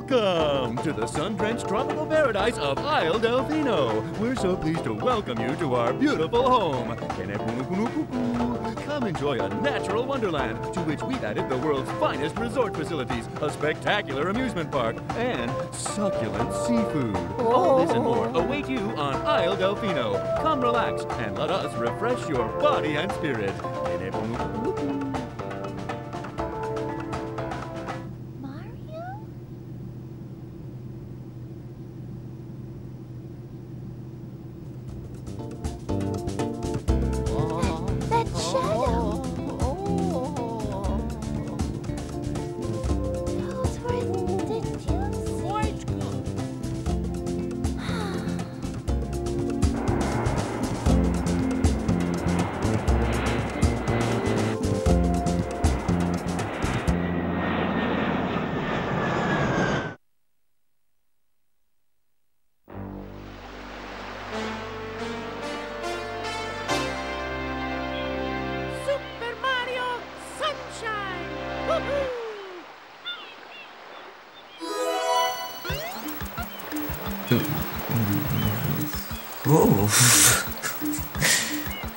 Welcome to the sun-drenched tropical paradise of Isle Delfino. We're so pleased to welcome you to our beautiful home. Come enjoy a natural wonderland to which we've added the world's finest resort facilities, a spectacular amusement park, and succulent seafood. All this and more await you on Isle Delfino. Come relax and let us refresh your body and spirit. Oh.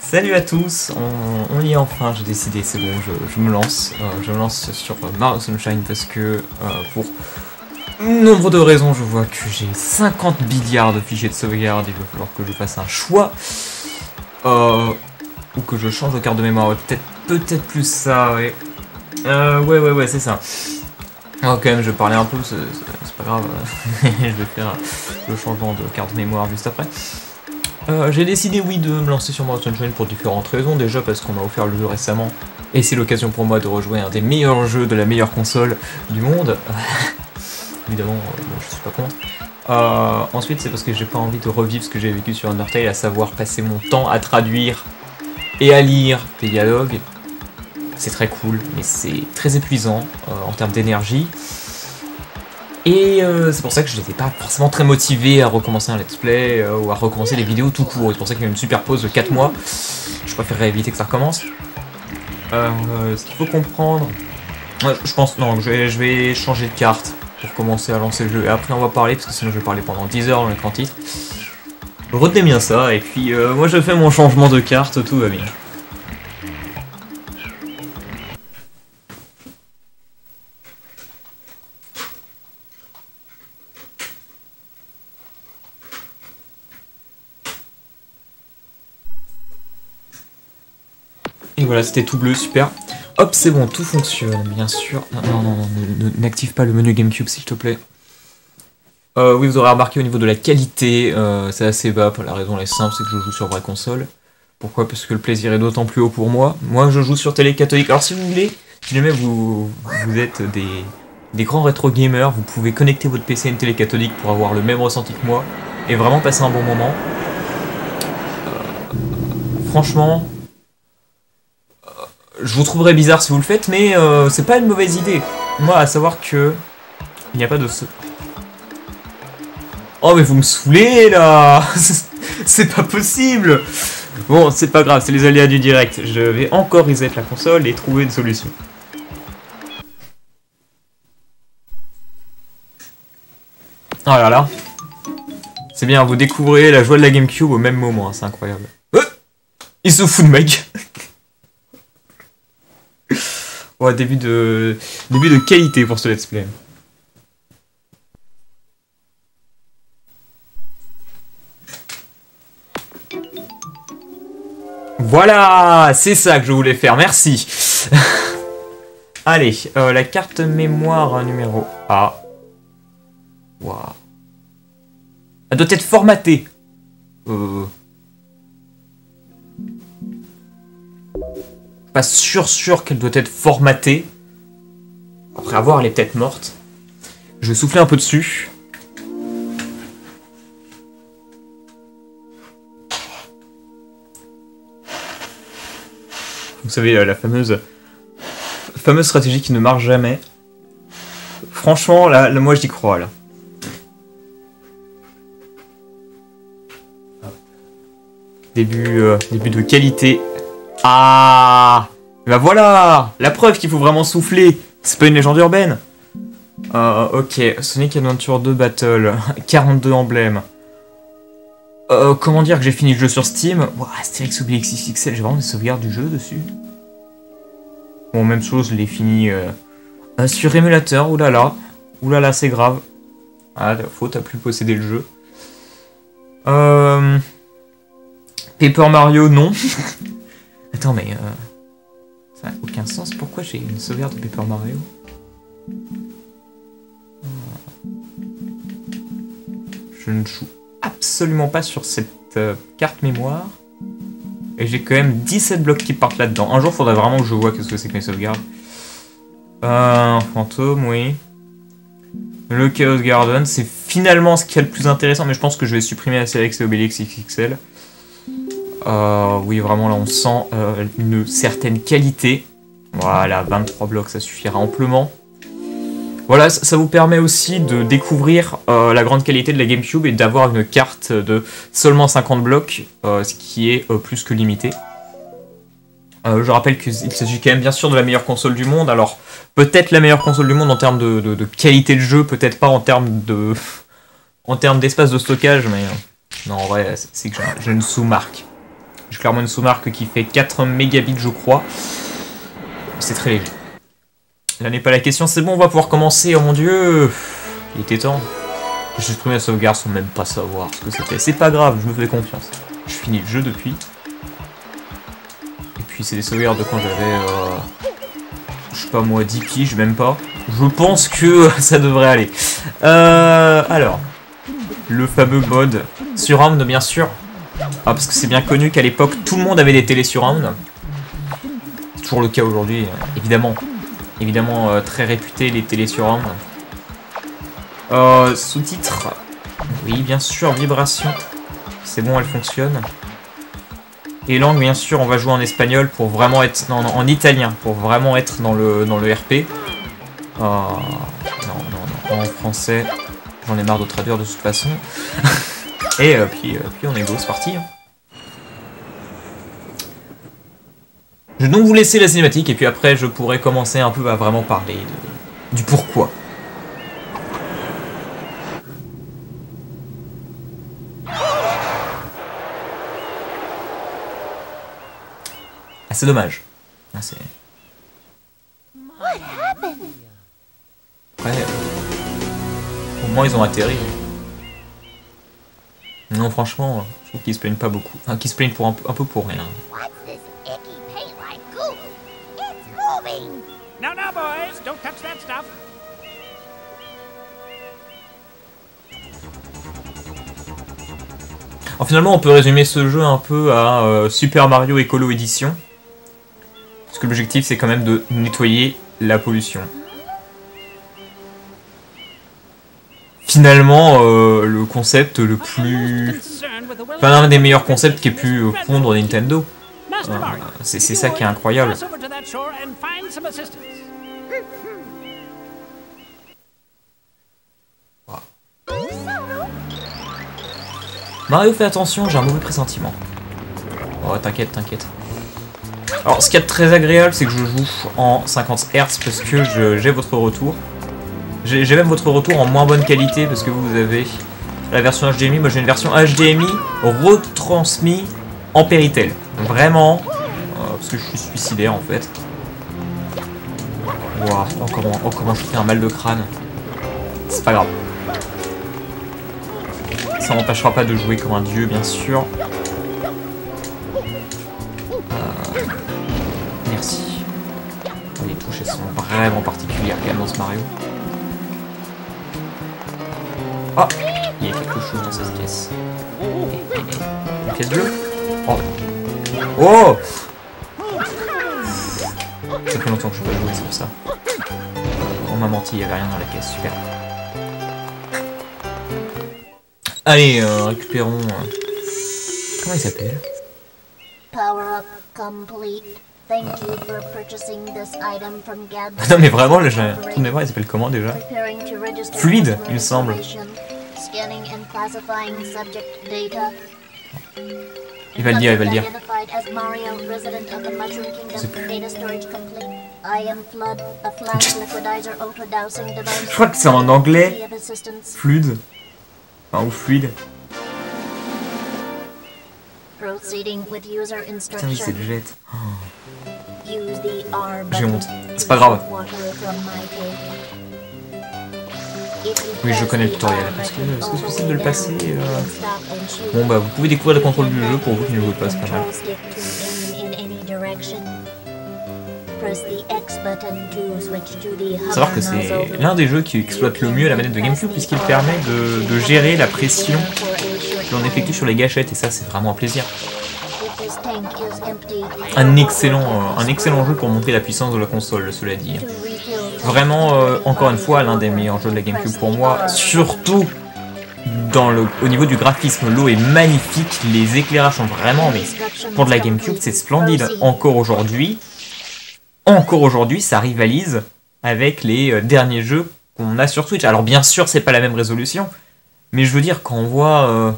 Salut à tous, on y est enfin, j'ai décidé, c'est bon, je me lance. Je me lance sur Mario Sunshine parce que pour nombre de raisons, je vois que j'ai 50 milliards de fichiers de sauvegarde, il va falloir que je fasse un choix. Ou que je change de carte de mémoire, peut-être plus ça, ouais. Ouais, c'est ça. Alors quand même, je parlais un peu, c'est pas grave, je vais faire le changement de carte de mémoire juste après. J'ai décidé, oui, de me lancer sur Mario Sunshine pour différentes raisons. Déjà parce qu'on m'a offert le jeu récemment, et c'est l'occasion pour moi de rejouer un des meilleurs jeux de la meilleure console du monde. Évidemment, je suis pas contre. Ensuite, c'est parce que j'ai pas envie de revivre ce que j'ai vécu sur Undertale, à savoir passer mon temps à traduire et à lire des dialogues. C'est très cool, mais c'est très épuisant en termes d'énergie. Et c'est pour ça que je n'étais pas forcément très motivé à recommencer un let's play ou à recommencer les vidéos tout court. C'est pour ça qu'il y a une super pause de 4 mois. Je préférerais éviter que ça recommence. Ce qu'il faut comprendre... je pense... Non, je vais changer de carte pour commencer à lancer le jeu. Et après on va parler, parce que sinon je vais parler pendant 10 heures dans l'écran titre. Retenez bien ça, et puis moi je fais mon changement de carte, tout va bien. Et voilà, c'était tout bleu, super. Hop, c'est bon, tout fonctionne, bien sûr. Non, n'active pas le menu GameCube, s'il te plaît. Oui, vous aurez remarqué au niveau de la qualité, c'est assez bas. La raison est simple, c'est que je joue sur vraie console. Pourquoi? Parce que le plaisir est d'autant plus haut pour moi. Moi, je joue sur télé catholique. Alors, si vous voulez, si jamais vous êtes des grands rétro gamers, vous pouvez connecter votre PC à une télé catholique pour avoir le même ressenti que moi et vraiment passer un bon moment. Franchement... je vous trouverais bizarre si vous le faites, mais c'est pas une mauvaise idée. Moi, à savoir que... il n'y a pas de... Oh, mais vous me saoulez, là. C'est pas possible. Bon, c'est pas grave, c'est les aléas du direct. Je vais encore reset la console et trouver une solution. Oh là là. C'est bien, vous découvrez la joie de la GameCube au même moment, hein, c'est incroyable. Il se fout de ma gueule. Ouais, début de qualité pour ce let's play. Voilà, c'est ça que je voulais faire, merci. Allez, la carte mémoire numéro A. Waouh. Elle doit être formatée. Pas sûr qu'elle doit être formatée. Après avoir, elle est peut-être morte. Je vais souffler un peu dessus. Vous savez, la fameuse stratégie qui ne marche jamais. Franchement, là moi j'y crois, là. Début de qualité. Ah, bah voilà, la preuve qu'il faut vraiment souffler. C'est pas une légende urbaine. Ok, Sonic Adventure 2 Battle, 42 emblèmes. Comment dire que j'ai fini le jeu sur Steam? Wow, Astérix Obélix XXL, j'ai vraiment des sauvegardes du jeu dessus. Bon, même chose, je l'ai fini sur émulateur, oulala. Oulala, c'est grave. Ah, faute à plus posséder le jeu. Paper Mario, non. Attends, mais ça n'a aucun sens. Pourquoi j'ai une sauvegarde de Paper Mario? Je ne joue absolument pas sur cette carte mémoire. Et j'ai quand même 17 blocs qui partent là-dedans. Un jour, il faudrait vraiment que je vois qu'est-ce que c'est que mes sauvegardes. Fantôme, oui. Le Chaos Garden, c'est finalement ce qui est le plus intéressant, mais je pense que je vais supprimer Astérix et Obélix XXL. Oui, vraiment, là, on sent une certaine qualité. Voilà, 23 blocs, ça suffira amplement. Voilà, ça vous permet aussi de découvrir la grande qualité de la GameCube et d'avoir une carte de seulement 50 blocs, ce qui est plus que limité. Je rappelle qu'il s'agit quand même bien sûr de la meilleure console du monde. Alors, peut-être la meilleure console du monde en termes de qualité de jeu, peut-être pas en termes d'espace de stockage, mais non, en vrai, c'est que j'ai une sous-marque. J'ai clairement une sous-marque qui fait 4 mégabits, je crois. C'est très léger. Là n'est pas la question, c'est bon, on va pouvoir commencer. Oh mon dieu, il était temps. J'ai supprimé la sauvegarde sans même pas savoir ce que c'était. C'est pas grave, je me fais confiance. Je finis le jeu depuis. Et puis c'est des sauvegardes de quand j'avais, je sais pas moi, 10 piges, même pas. Je pense que ça devrait aller. Alors, le fameux mode Surround, bien sûr. Ah, parce que c'est bien connu qu'à l'époque, tout le monde avait des télé Surround. C'est toujours le cas aujourd'hui, évidemment. Évidemment, très réputé, les télé Surround. Sous-titres. Oui, bien sûr, vibration. C'est bon, elle fonctionne. Et langue, bien sûr, on va jouer en espagnol pour vraiment être... Non, en italien, pour vraiment être dans le RP. Non, en français, j'en ai marre de traduire de toute façon. Et puis on est go, c'est parti. Je vais donc vous laisser la cinématique, et puis après, je pourrai commencer un peu à vraiment parler du pourquoi. Ah, c'est dommage. Ah, c'est... Après, au moins ils ont atterri. Non, franchement, je trouve qu'ils se plaignent pas beaucoup. Enfin, qu'ils se plaignent pour un peu pour rien. Now, boys, don't touch that stuff. Alors, finalement, on peut résumer ce jeu un peu à Super Mario Écolo Edition. Parce que l'objectif, c'est quand même de nettoyer la pollution. Finalement, le concept le plus... Enfin, l'un des meilleurs concepts qui ait pu pondre Nintendo. C'est ça qui est incroyable. Wow. Mario, fais attention, j'ai un mauvais pressentiment. Oh, t'inquiète, t'inquiète. Alors, ce qui est très agréable, c'est que je joue en 50 Hz parce que j'ai votre retour. J'ai même votre retour en moins bonne qualité parce que vous avez la version HDMI. Moi, j'ai une version HDMI retransmise en Péritel. Vraiment, parce que je suis suicidaire en fait. Wow, comment je fais un mal de crâne. C'est pas grave. Ça m'empêchera pas de jouer comme un dieu, bien sûr. Merci. Les touches, elles sont vraiment particulières quand même dans ce Mario. Oh, il y a quelque chose dans cette caisse. Une pièce bleue. Oh. Oh, ça fait longtemps que je peux pas jouer, c'est pour ça. On m'a menti, il n'y avait rien dans la caisse, super. Allez, récupérons... Comment il s'appelle? Power up complete. Thank you for purchasing this item from Gab. Non mais vraiment, le jeu de mémoire, il s'appelle comment déjà? Fluide, il me semble. Scanning and classifying subject data. Il va le dire, il va le dire. Je crois que c'est en anglais. Fluide. Enfin, ou fluide. Putain, oui, c'est le jet. Oh. J'ai honte. C'est pas grave. Oui, je connais le tutoriel. Est-ce que c'est possible de le passer Bon, bah, vous pouvez découvrir le contrôle du jeu pour vous qui ne jouez pas, c'est pas mal. Faut savoir que c'est l'un des jeux qui exploite le mieux la manette de GameCube puisqu'il permet de gérer la pression que l'on effectue sur les gâchettes et ça c'est vraiment un plaisir. Un excellent jeu pour montrer la puissance de la console, cela dit. Vraiment, encore une fois, l'un des meilleurs jeux de la GameCube pour moi, surtout au niveau du graphisme. L'eau est magnifique, les éclairages sont vraiment, mais pour de la GameCube c'est splendide. Encore aujourd'hui, ça rivalise avec les derniers jeux qu'on a sur Switch. Alors bien sûr, c'est pas la même résolution, mais je veux dire, quand on voit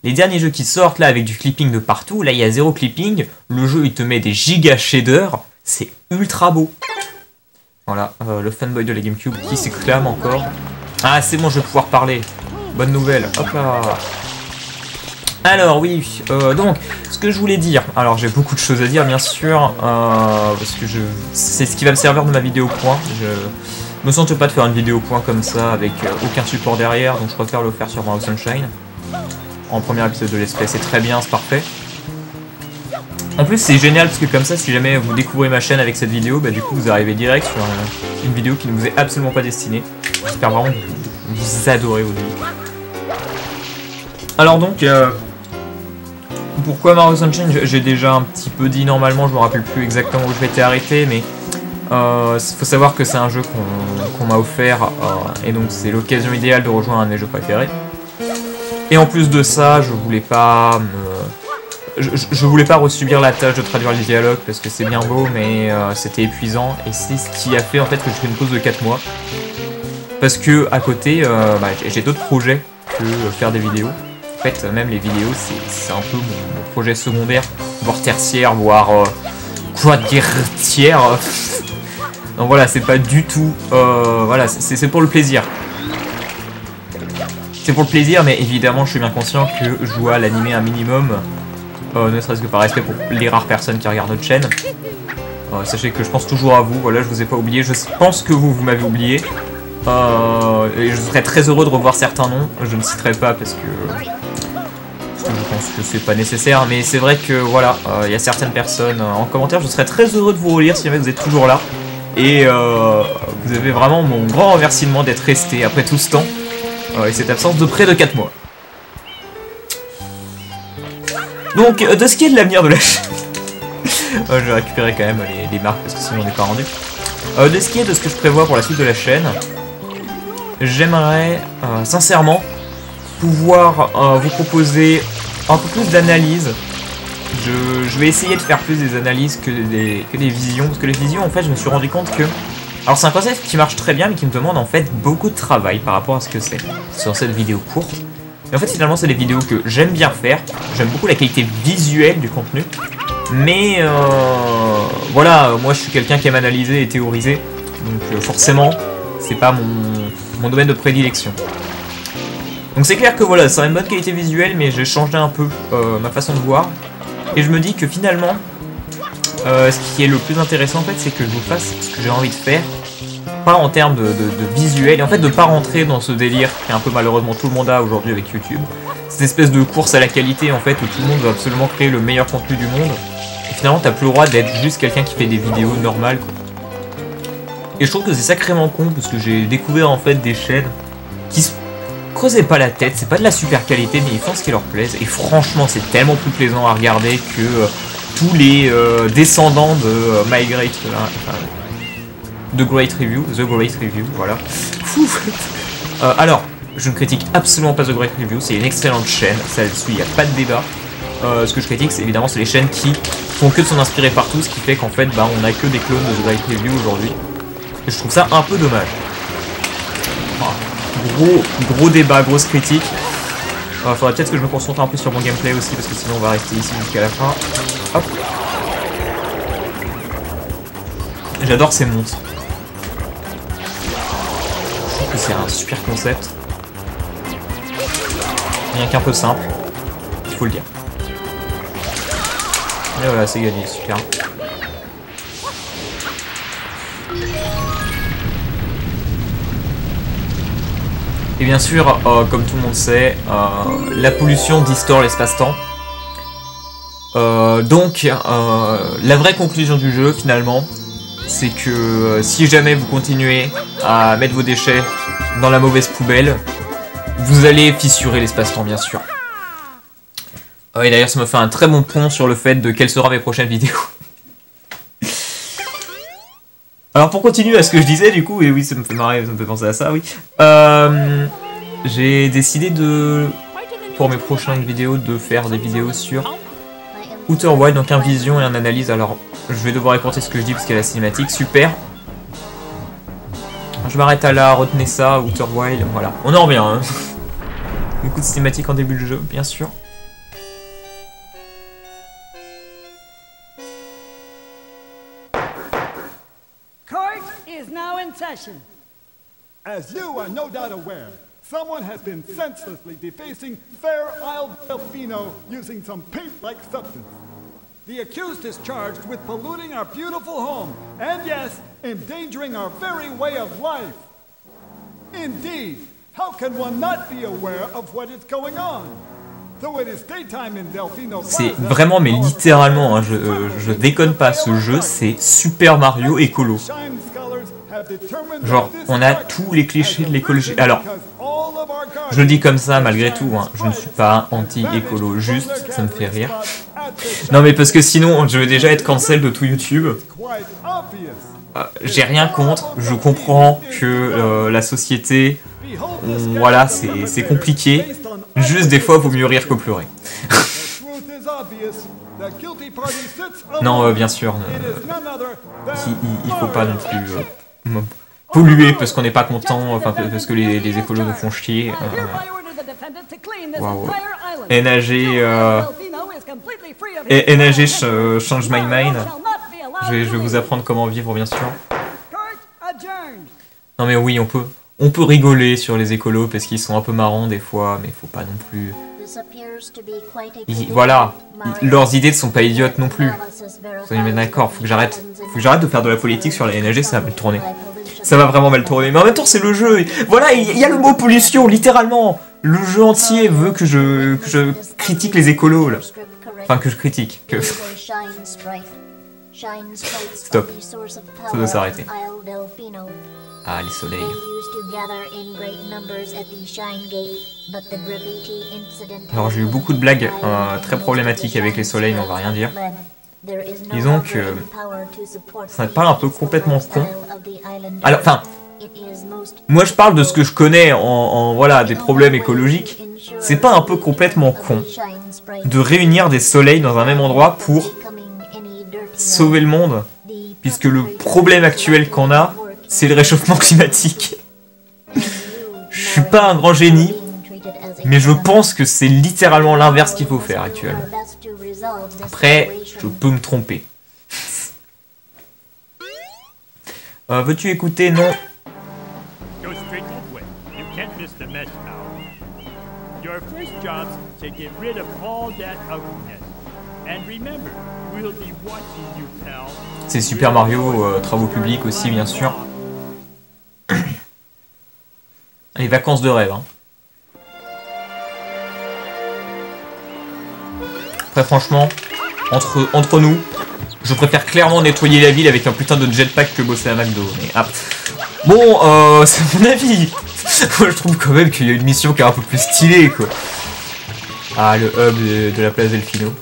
les derniers jeux qui sortent là avec du clipping de partout, là il y a zéro clipping, le jeu il te met des giga shaders, c'est ultra beau. Voilà, le fanboy de la GameCube qui s'exclame encore. Ah c'est bon, je vais pouvoir parler. Bonne nouvelle, hop là. Alors oui, donc, ce que je voulais dire, alors j'ai beaucoup de choses à dire bien sûr, parce que c'est ce qui va me servir de ma vidéo point. Je me sens pas de faire une vidéo point comme ça avec aucun support derrière, donc je préfère le faire sur Mario Sunshine. En premier épisode de l'espèce, c'est très bien, c'est parfait. En plus c'est génial parce que comme ça, si jamais vous découvrez ma chaîne avec cette vidéo, bah du coup vous arrivez direct sur une vidéo qui ne vous est absolument pas destinée. J'espère vraiment que vous adorez au début. Alors donc, pourquoi Mario Sunshine? J'ai déjà un petit peu dit normalement, je me rappelle plus exactement où je m'étais arrêté, mais faut savoir que c'est un jeu qu'on m'a offert, et donc c'est l'occasion idéale de rejoindre un de mes jeux préférés. Et en plus de ça, je voulais pas resubir la tâche de traduire les dialogues parce que c'est bien beau, mais c'était épuisant, et c'est ce qui a fait en fait que je fais une pause de 4 mois. Parce que à côté, j'ai d'autres projets que faire des vidéos. En fait, même les vidéos, c'est un peu mon projet secondaire, voire tertiaire, voire quadritière. Donc voilà, c'est pas du tout... voilà, c'est pour le plaisir. C'est pour le plaisir, mais évidemment, je suis bien conscient que je dois l'animer un minimum, ne serait-ce que par respect pour les rares personnes qui regardent notre chaîne. Sachez que je pense toujours à vous, voilà, je vous ai pas oublié, je pense que vous m'avez oublié. Et je serais très heureux de revoir certains noms, je ne citerai pas parce que je pense que c'est pas nécessaire, mais c'est vrai que voilà, il y a certaines personnes en commentaire, je serais très heureux de vous relire si jamais vous êtes toujours là. Et vous avez vraiment mon grand remerciement d'être resté après tout ce temps, et cette absence de près de 4 mois. Donc, de ce qui est de l'avenir de la chaîne, je vais récupérer quand même les marques parce que sinon on n'est pas rendu. De ce qui est de ce que je prévois pour la suite de la chaîne, j'aimerais sincèrement pouvoir vous proposer un peu plus d'analyse. Je vais essayer de faire plus des analyses que des visions, parce que les visions en fait je me suis rendu compte que... Alors c'est un concept qui marche très bien mais qui me demande en fait beaucoup de travail par rapport à ce que c'est sur cette vidéo courte. Mais en fait finalement c'est des vidéos que j'aime bien faire, j'aime beaucoup la qualité visuelle du contenu. Mais voilà, moi je suis quelqu'un qui aime analyser et théoriser, donc forcément c'est pas mon domaine de prédilection. Donc c'est clair que voilà, ça a une bonne qualité visuelle, mais j'ai changé un peu ma façon de voir. Et je me dis que finalement, ce qui est le plus intéressant en fait, c'est que je vous fasse ce que j'ai envie de faire, pas en termes de visuel, et en fait de pas rentrer dans ce délire qui est un peu malheureusement tout le monde a aujourd'hui avec YouTube. Cette espèce de course à la qualité en fait, où tout le monde veut absolument créer le meilleur contenu du monde. Et finalement, t'as plus le droit d'être juste quelqu'un qui fait des vidéos normales, quoi. Et je trouve que c'est sacrément con, parce que j'ai découvert en fait des chaînes qui se creusaient pas la tête, c'est pas de la super qualité, mais ils font ce qui leur plaise. Et franchement, c'est tellement plus plaisant à regarder que tous les descendants de The Great Review, voilà. Alors, je ne critique absolument pas The Great Review, c'est une excellente chaîne, ça là-dessus, il n'y a pas de débat. Ce que je critique, c'est évidemment les chaînes qui font que de s'en inspirer partout, ce qui fait qu'en fait, on a que des clones de The Great Review aujourd'hui. Et je trouve ça un peu dommage. Gros débat, grosse critique. Faudrait peut-être que je me concentre un peu sur mon gameplay aussi, parce que sinon on va rester ici jusqu'à la fin. Hop. j'adore ces monstres. Je trouve que c'est un super concept. Rien qu'un peu simple, il faut le dire. Et voilà, c'est gagné, super. Et bien sûr, comme tout le monde sait, la pollution distord l'espace-temps. Donc, la vraie conclusion du jeu, finalement, c'est que si jamais vous continuez à mettre vos déchets dans la mauvaise poubelle, vous allez fissurer l'espace-temps, bien sûr. Et d'ailleurs, ça me fait un très bon pont sur le fait de quelles seront mes prochaines vidéos. Alors, pour continuer à ce que je disais, du coup, et oui, ça me fait marrer, ça me fait penser à ça, oui. J'ai décidé de, pour mes prochaines vidéos, de faire des vidéos sur Outer Wild, donc un vision et un analyse. Alors, je vais devoir écourter ce que je dis parce qu'il y a la cinématique, super. Je m'arrête à là, retenez ça, Outer Wild, voilà. On en revient, hein. Beaucoup de cinématiques en début de jeu, bien sûr. Court is now in session. As you are no doubt aware, someone has been senselessly defacing Fair Isle Delfino using some paint-like substance. The accused is charged with polluting our beautiful home, and yes, endangering our very way of life. Indeed, how can one not be aware of what is going on? C'est vraiment, mais littéralement, hein, je déconne pas, ce jeu, c'est Super Mario écolo. Genre, on a tous les clichés de l'écologie. Alors, je le dis comme ça, malgré tout, hein, je ne suis pas anti-écolo, juste, ça me fait rire. Non mais parce que sinon, je vais déjà être cancel de tout YouTube. J'ai rien contre, je comprends que la société, voilà, c'est compliqué. Juste des fois, il vaut mieux rire que pleurer. Non, bien sûr, il faut pas non plus polluer parce qu'on n'est pas content, enfin parce que les écolos nous font chier. Waouh. NAG change my mind. Je vais vous apprendre comment vivre, bien sûr. Non mais oui, on peut rigoler sur les écolos parce qu'ils sont un peu marrants des fois, mais il faut pas non plus... Voilà, leurs idées ne sont pas idiotes non plus. Soyez bien d'accord, faut que j'arrête de faire de la politique sur la NAG, ça va mal tourner. Ça va vraiment mal tourner, mais en même temps c'est le jeu. Voilà, il y a le mot pollution, littéralement. Le jeu entier veut que je critique les écolos, là. Enfin, que je critique. Stop. Ça doit s'arrêter. Ah, les soleils. Alors, j'ai eu beaucoup de blagues très problématiques avec les soleils, mais on va rien dire. Disons que ça me parle un peu complètement con. Alors, enfin, moi je parle de ce que je connais en voilà, des problèmes écologiques. C'est pas un peu complètement con de réunir des soleils dans un même endroit pour sauver le monde, puisque le problème actuel qu'on a, c'est le réchauffement climatique. Je suis pas un grand génie, mais je pense que c'est littéralement l'inverse qu'il faut faire actuellement. Après, je peux me tromper. Veux-tu écouter? Non. C'est Super Mario, travaux publics aussi, bien sûr. Les vacances de rêve, hein. Après, franchement, entre nous, je préfère clairement nettoyer la ville avec un putain de jetpack que bosser à McDo. Mais, ah. Bon, c'est mon avis. Moi, je trouve quand même qu'il y a une mission qui est un peu plus stylée, quoi. Ah, le hub de la place Delfino.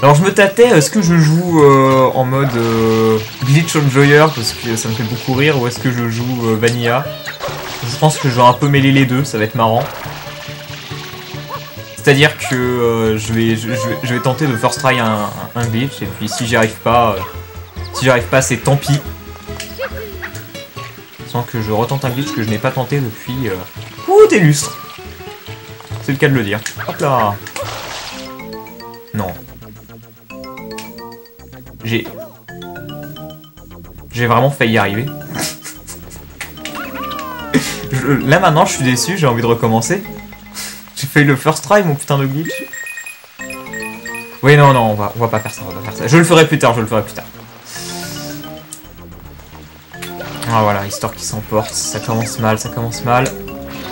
Alors, je me tâtais, est-ce que je joue en mode Glitch Enjoyer, parce que ça me fait beaucoup rire, ou est-ce que je joue Vanilla? Je pense que je vais un peu mêler les deux, ça va être marrant. C'est-à-dire que je vais tenter de first try un glitch, et puis si j'y arrive pas, c'est tant pis. Sans que je retente un glitch que je n'ai pas tenté depuis des lustres. C'est le cas de le dire. Hop là. Non. J'ai vraiment failli y arriver. Là maintenant je suis déçu, j'ai envie de recommencer. J'ai fait le first try, mon putain de glitch. Oui non non, on va pas faire ça, on va pas faire ça. Je le ferai plus tard, je le ferai plus tard. Ah voilà, histoire qui s'emporte, ça commence mal, ça commence mal.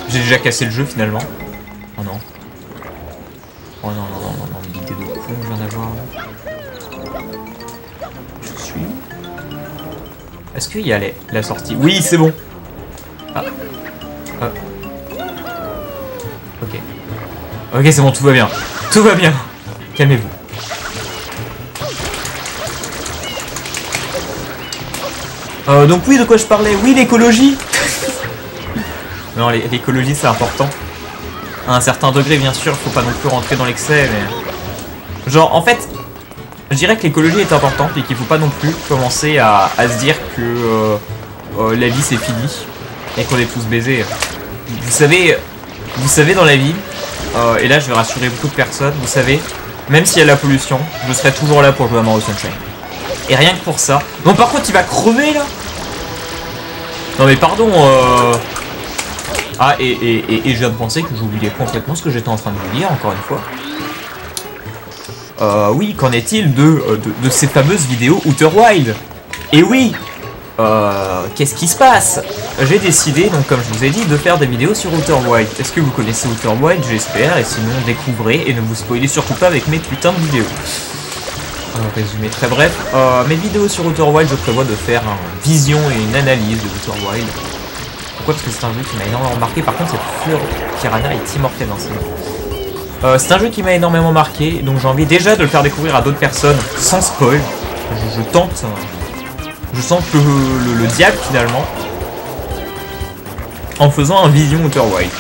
J'ai déjà cassé le jeu finalement. Oh non. Oh non non non non non, l'idée de con je viens d'avoir là. Je suis. Est-ce qu'il y a la sortie? Oui, c'est bon. Ah. Ah. Ok. Ok, c'est bon, tout va bien. Tout va bien. Calmez-vous. Donc oui, de quoi je parlais? Oui, l'écologie. Non, l'écologie, c'est important. À un certain degré, bien sûr, faut pas non plus rentrer dans l'excès, mais... Genre, en fait, je dirais que l'écologie est importante et qu'il faut pas non plus commencer à se dire que la vie, c'est fini et qu'on est tous baisés. Vous savez dans la vie, et là, je vais rassurer beaucoup de personnes, vous savez, même s'il y a la pollution, je serai toujours là pour jouer à Mario Sunshine. Et rien que pour ça... Non, par contre, il va crever, là. Non, mais pardon, Ah, et je viens de penser que j'oubliais complètement ce que j'étais en train de vous dire, encore une fois. Oui, qu'en est-il de ces fameuses vidéos Outer Wild? Et oui, qu'est-ce qui se passe? J'ai décidé, donc comme je vous ai dit, de faire des vidéos sur Outer Wild. Est-ce que vous connaissez Outer Wild? J'espère, et sinon découvrez et ne vous spoilez surtout pas avec mes putains de vidéos. Résumé très bref, mes vidéos sur Outer Wild, je prévois de faire une vision et une analyse de Outer Wild. Pourquoi? Parce que c'est un jeu qui m'a énormément marqué. Par contre, cette fleur Piranha est immortelle dans ce jeu. C'est un jeu qui m'a énormément marqué, donc j'ai envie déjà de le faire découvrir à d'autres personnes sans spoil. Je tente, je sens que le diable finalement, en faisant un vision Outer Wild.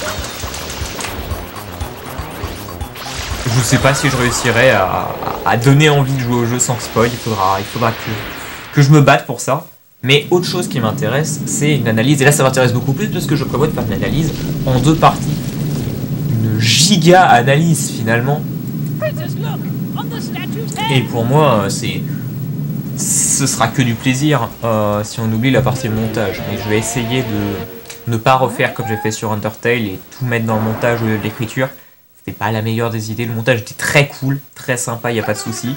Je sais pas si je réussirai à donner envie de jouer au jeu sans spoil. Il faudra que je me batte pour ça. Mais autre chose qui m'intéresse, c'est une analyse. Et là, ça m'intéresse beaucoup plus parce que je prévois de faire une analyse en 2 parties. Une giga analyse finalement. Et pour moi, ce sera que du plaisir si on oublie la partie montage. Mais je vais essayer de ne pas refaire comme j'ai fait sur Undertale et tout mettre dans le montage au lieu de l'écriture. C'était pas la meilleure des idées. Le montage était très cool, très sympa, y a pas de souci.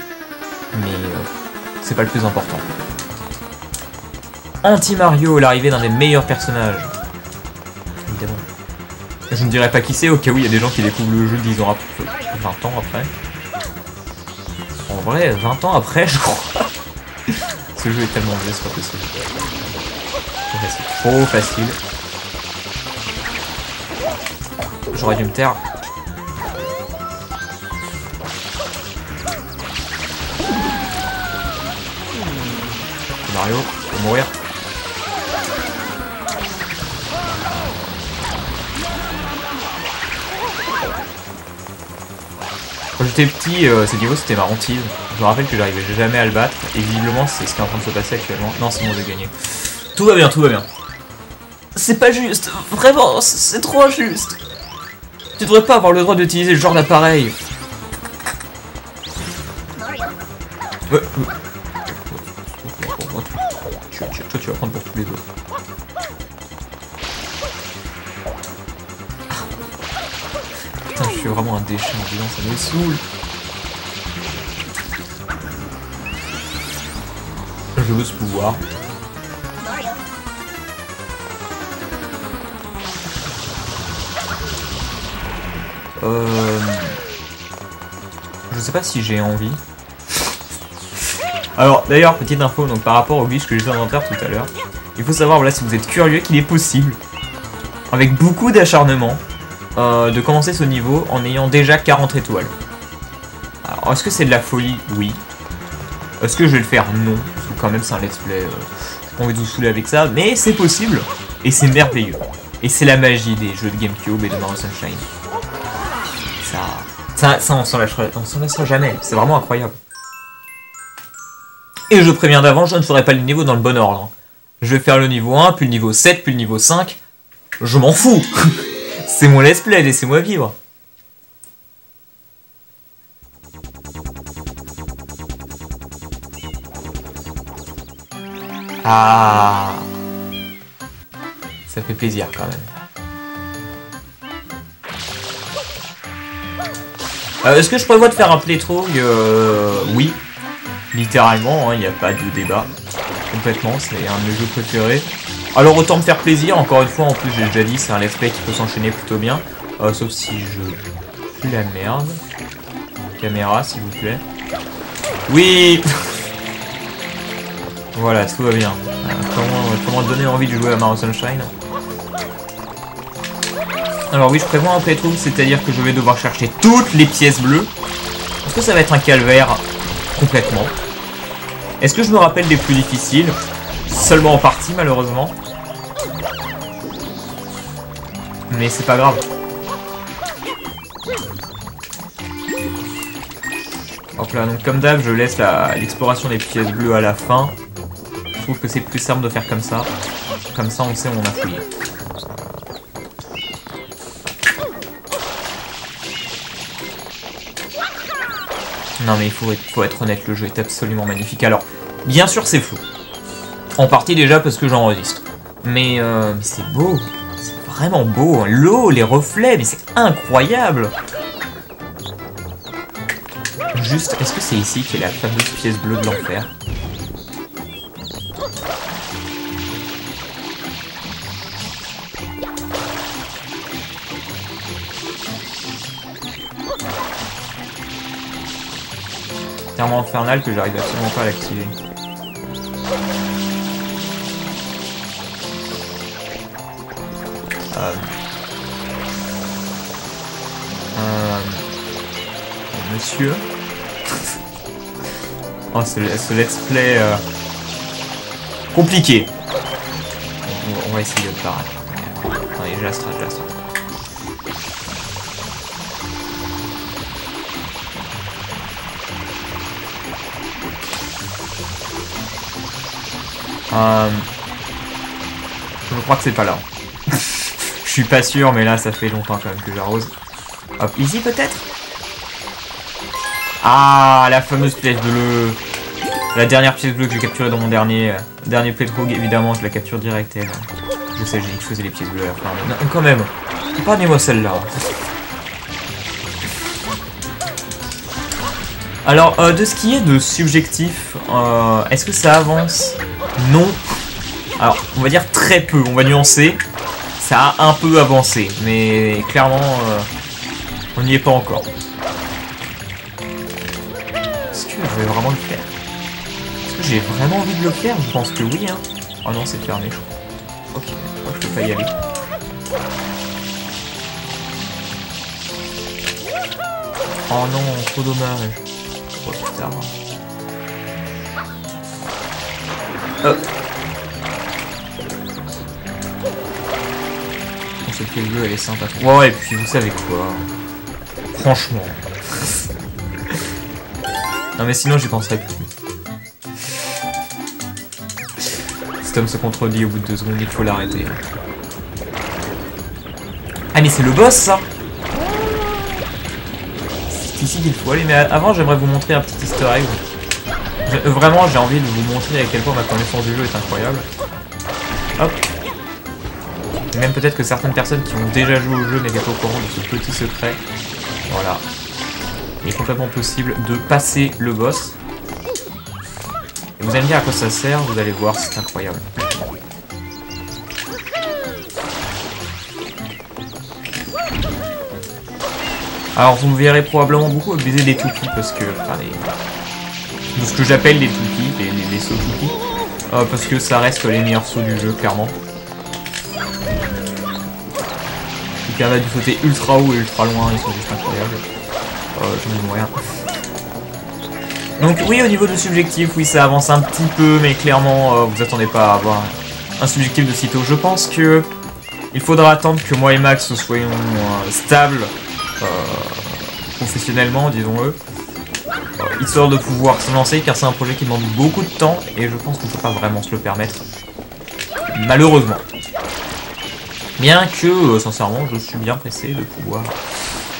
Mais c'est pas le plus important. Anti-Mario, l'arrivée d'un des meilleurs personnages. Évidemment. Je ne dirais pas qui c'est, au cas où il y a des gens qui découvrent le jeu 10 ans après, 20 ans après. En vrai, 20 ans après, je crois. Ce jeu est tellement vieux, c'est pas possible. C'est trop facile. J'aurais dû me taire. Mario, faut mourir. Quand j'étais petit, ces niveaux c'était ma hantise. Je me rappelle que j'arrivais jamais à le battre. Et visiblement c'est ce qui est en train de se passer actuellement. Non, c'est bon, j'ai gagné. Tout va bien, tout va bien. C'est pas juste, vraiment, c'est trop injuste. Tu devrais pas avoir le droit d'utiliser ce genre d'appareil. Ouais. Toi tu vas prendre pour tous les autres. Putain, je suis vraiment un déchet en disant ça me saoule. Je veux ce pouvoir. Je sais pas si j'ai envie. Alors d'ailleurs, petite info, donc par rapport au glitch que j'ai fait en faire tout à l'heure, il faut savoir, voilà, si vous êtes curieux, qu'il est possible, avec beaucoup d'acharnement, de commencer ce niveau en ayant déjà 40 étoiles. Alors, est-ce que c'est de la folie? Oui. Est-ce que je vais le faire? Non. Parce que quand même c'est un let's play, j'ai pas envie de vous saouler avec ça, mais c'est possible, et c'est merveilleux. Et c'est la magie des jeux de GameCube et de Mario Sunshine. Ça on s'en laissera jamais, c'est vraiment incroyable. Et je préviens d'avance, je ne ferai pas le niveau dans le bon ordre. Je vais faire le niveau 1, puis le niveau 7, puis le niveau 5. Je m'en fous. C'est mon let's play, laissez-moi vivre. Ah, ça fait plaisir quand même. Est-ce que je prévois de faire un playthrough? Oui, littéralement, il n'y a pas de débat. Complètement, c'est un de mes jeux préférés. Alors autant me faire plaisir, encore une fois, en plus j'ai déjà dit, c'est un let's play qui peut s'enchaîner plutôt bien. Sauf si je pue la merde. Caméra, s'il vous plaît. Oui. Voilà, tout va bien. Comment donner envie de jouer à Mario Sunshine? Alors oui, je prévois un playthrough, c'est-à-dire que je vais devoir chercher toutes les pièces bleues. Est-ce que ça va être un calvaire complètement? Est-ce que je me rappelle des plus difficiles? Seulement en partie, malheureusement. Mais c'est pas grave. Hop là, donc comme d'hab, je laisse l'exploration des pièces bleues à la fin. Je trouve que c'est plus simple de faire comme ça. Comme ça, on sait où on a fouillé. Non mais il faut être honnête, le jeu est absolument magnifique. Alors, bien sûr c'est flou. En partie déjà parce que j'enregistre. Mais c'est beau. C'est vraiment beau. L'eau, les reflets, mais c'est incroyable. Juste, est-ce que c'est ici qu'est la fameuse pièce bleue de l'enfer? Tellement infernal que j'arrive absolument pas à l'activer. Monsieur. Oh, ce let's play compliqué. On va essayer de le parer. Attendez, j'ai la strat, Je crois que c'est pas là. Je suis pas sûr, mais là ça fait longtemps quand même que j'arrose. Hop, easy peut-être? Ah, la fameuse pièce bleue. La dernière pièce bleue que j'ai capturée dans mon dernier playthrough, évidemment, je la capture direct. Elle. Je sais, j'ai dit que je faisais les pièces bleues à la fin. Mais non, quand même, épargnez-moi celle-là. Alors, de ce qui est de subjectif, est-ce que ça avance? Non. Alors, on va dire très peu, on va nuancer. Ça a un peu avancé, mais clairement, on n'y est pas encore. Est-ce que je vais vraiment le faire? Est-ce que j'ai vraiment envie de le faire? Je pense que oui, hein. Oh non, c'est fermé, je crois. Ok, moi je peux pas y aller. Oh non, trop dommage. Oh putain. Cette pièce bleue elle est sympa. Ouais, et puis vous savez quoi? Franchement. Non mais sinon j'y penserais plus. Cet homme se contredit au bout de 2 secondes, il faut l'arrêter. Ah mais c'est le boss ça! C'est ici qu'il faut aller, mais avant j'aimerais vous montrer un petit easter egg. Vraiment j'ai envie de vous montrer à quel point ma connaissance du jeu est incroyable. Hop. Et même peut-être que certaines personnes qui ont déjà joué au jeu n'étaient pas au courant de ce petit secret. Voilà. Il est complètement possible de passer le boss. Et vous allez me dire à quoi ça sert, vous allez voir, c'est incroyable. Alors vous me verrez probablement beaucoup abuser des toupies parce que... Enfin, de ce que j'appelle les toupies, les sauts toupies. Parce que ça reste les meilleurs sauts du jeu, clairement. Ils permettent de sauter ultra haut et ultra loin, ils sont juste incroyables. J'en ai moyen. Donc oui, au niveau de subjectif, oui ça avance un petit peu, mais clairement vous attendez pas à avoir un subjectif de sitôt. Je pense que il faudra attendre que moi et Max soyons stables professionnellement, disons-le, histoire de pouvoir se lancer, car c'est un projet qui demande beaucoup de temps et je pense qu'on ne peut pas vraiment se le permettre, malheureusement. Bien que, sincèrement, je suis bien pressé de pouvoir...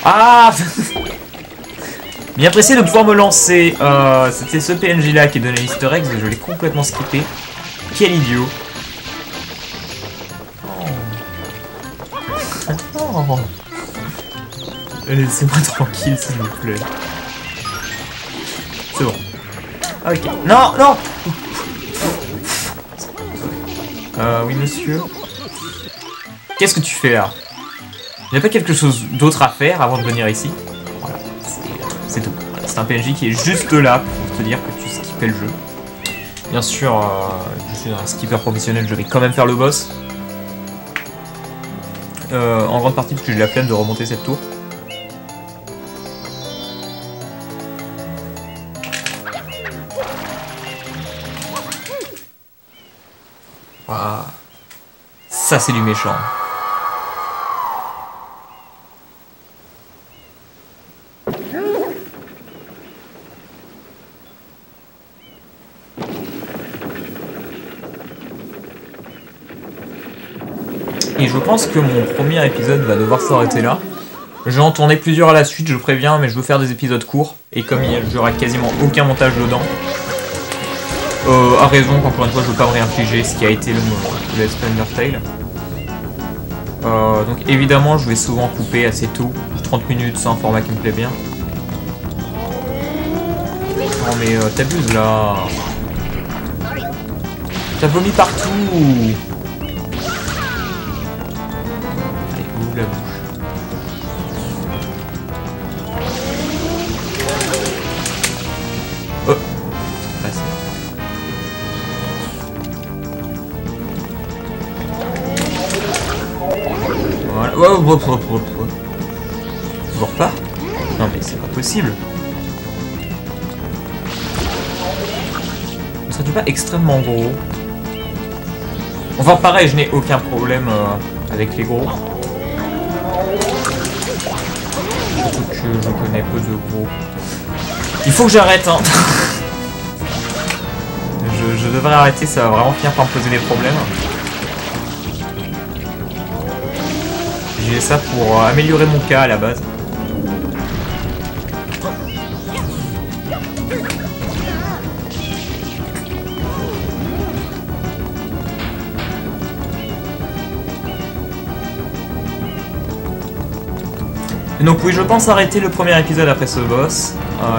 Ah bien pressé de pouvoir me lancer. C'était ce PNJ là qui donnait l'easter egg et je l'ai complètement skippé. quel idiot. Oh. Laissez-moi tranquille, s'il vous plaît. C'est bon. Ok. Non, non. Oui, monsieur. Qu'est-ce que tu fais là? Il n'y a pas quelque chose d'autre à faire avant de venir ici? Voilà, c'est tout. C'est un PNJ qui est juste là pour te dire que tu skippais le jeu. Bien sûr, je suis un skipper professionnel, je vais quand même faire le boss. En grande partie parce que j'ai la flemme de remonter cette tour. Voilà. Ça c'est du méchant. Et je pense que mon premier épisode va devoir s'arrêter là. Je vais en tourner plusieurs à la suite, je préviens, mais je veux faire des épisodes courts. Et comme il n'y aura quasiment aucun montage dedans, à raison qu'encore une fois je veux pas me réinfliger ce qui a été le Let's Play Undertale. Donc évidemment je vais souvent couper assez tôt, 30 minutes, c'est un format qui me plaît bien. Non mais t'abuses là. T'as vomi partout. Allez, ouvre la bouche. Oh, c'est passé. Voilà. Je repars. Non mais c'est pas possible. Ne serais-tu pas extrêmement gros? Enfin pareil, je n'ai aucun problème avec les gros. Surtout que je connais peu de gros. Il faut que j'arrête hein. je devrais arrêter, ça va vraiment finir par me poser des problèmes. J'ai ça pour améliorer mon cas à la base. Et donc oui, je pense arrêter le premier épisode après ce boss.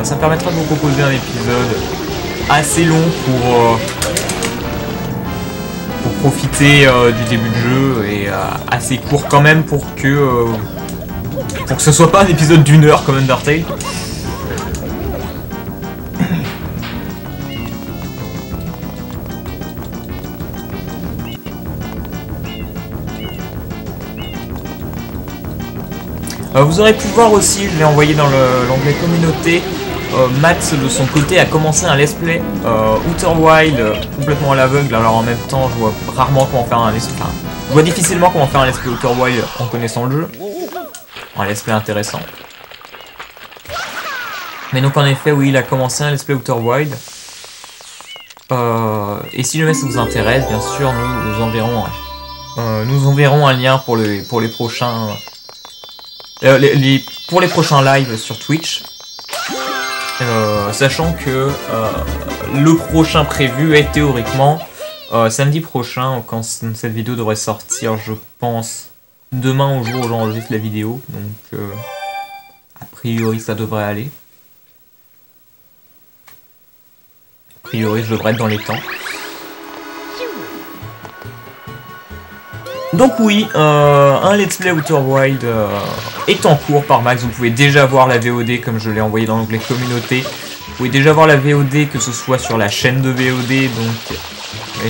Ça me permettra de vous proposer un épisode assez long pour profiter du début de jeu et assez court quand même pour que ce soit pas un épisode d'1 heure comme Undertale. Vous aurez pu voir aussi, je l'ai envoyé dans l'onglet communauté, Max de son côté a commencé un let's play Outer Wild complètement à l'aveugle. Alors en même temps je vois rarement comment faire un let's play, enfin, je vois difficilement comment faire un let's play Outer Wild en connaissant le jeu. Un let's play intéressant. Mais donc en effet oui, il a commencé un let's play Outer Wild. Et si jamais ça vous intéresse, bien sûr nous enverrons un lien pour les prochains pour les prochains lives sur Twitch. Sachant que le prochain prévu est théoriquement samedi prochain, quand cette vidéo devrait sortir, je pense, demain au jour où j'enregistre la vidéo. Donc a priori ça devrait aller. A priori je devrais être dans les temps. Donc oui, un Let's Play Outer Wild est en cours par Max. Vous pouvez déjà voir la VOD comme je l'ai envoyé dans l'onglet communauté. Vous pouvez déjà voir la VOD, que ce soit sur la chaîne de VOD, donc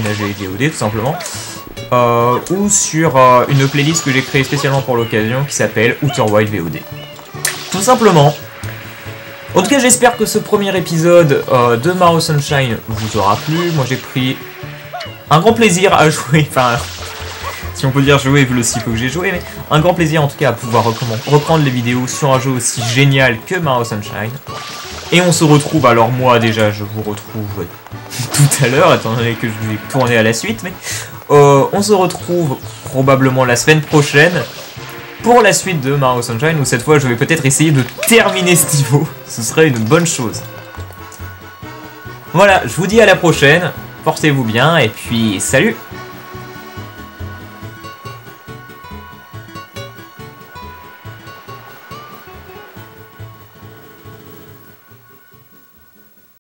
NAG VOD tout simplement, ou sur une playlist que j'ai créée spécialement pour l'occasion qui s'appelle Outer Wild VOD. Tout simplement. En tout cas, j'espère que ce premier épisode de Mario Sunshine vous aura plu. Moi j'ai pris un grand plaisir à jouer, enfin... si on peut dire jouer vu le si peu que j'ai joué, mais un grand plaisir en tout cas à pouvoir reprendre les vidéos sur un jeu aussi génial que Mario Sunshine. Et on se retrouve, alors moi déjà je vous retrouve tout à l'heure, étant donné que je vais tourner à la suite, mais on se retrouve probablement la semaine prochaine pour la suite de Mario Sunshine, où cette fois je vais peut-être essayer de terminer ce niveau, ce serait une bonne chose. Voilà, je vous dis à la prochaine, portez-vous bien et puis salut!